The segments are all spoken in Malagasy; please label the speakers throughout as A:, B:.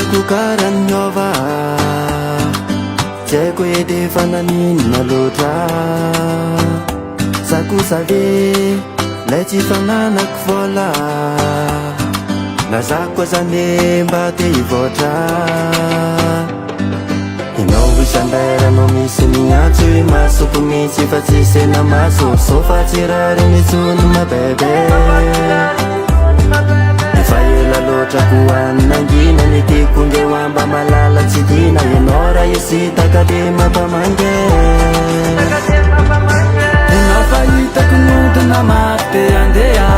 A: Tiako karaniova tsy haiko edy efa naninona loatra za kosa ve lay tsy fananako vola na za koa zany mba te hivoatra ianao isandrairanao misy miantso hoe masoko mihitsy fa tsy sena maso sofa tsy rary mitsony mabebe efa ela loatra ko annangina ny tiako ndeo amba malala tsy dina ianao raha isitaka de mampamange
B: ianao fa hitako nodina maty te andeha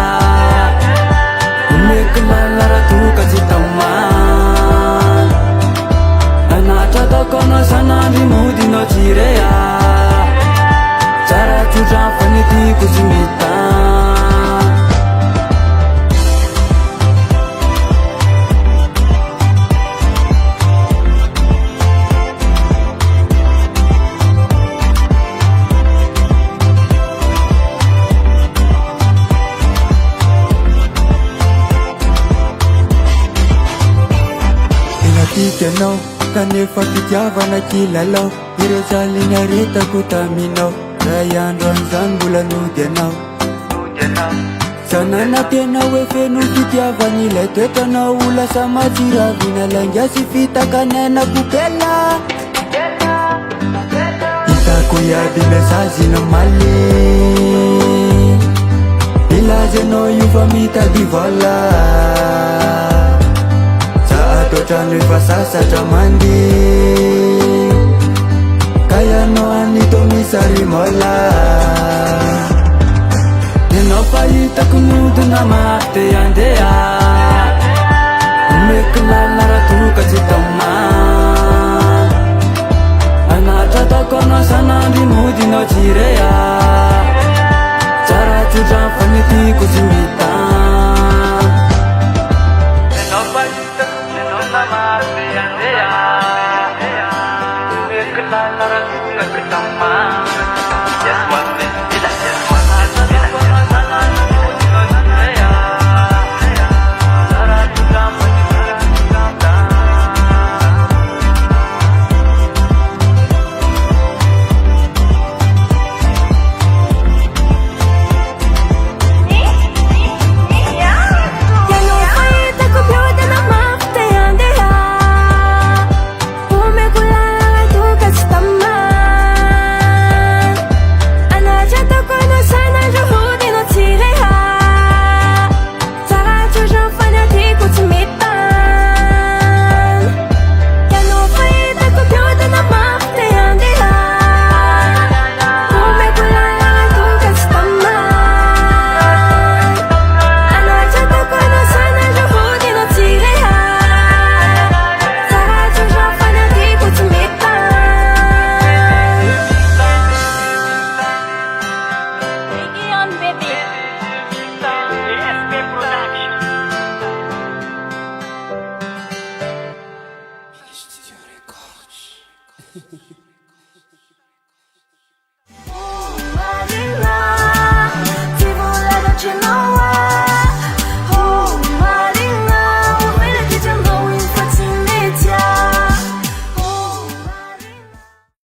B: omeko lala raha toka tsy taomany anatra ataoko anao sanandry modinao tsy reha tsara tsotra fa ny tiako tsy mitany
A: tikanao kanefa fitiavana kilalao ireo jaliny aretako taminao ray andro an'izany mbola nody anao sanana tena hoe feno fitiavany ilay toetranao lasa matsiravina lainga sy fitakanena kopela hitako iaby mesazina maly ilazy anao io fa mitady vola totrano efa sasatra mande kayanao anito misary mola ianao fa hitako nodina maty te andeha omeko lala raha toka tsy taomany anatra ataoko anao sanandry modinao tsy re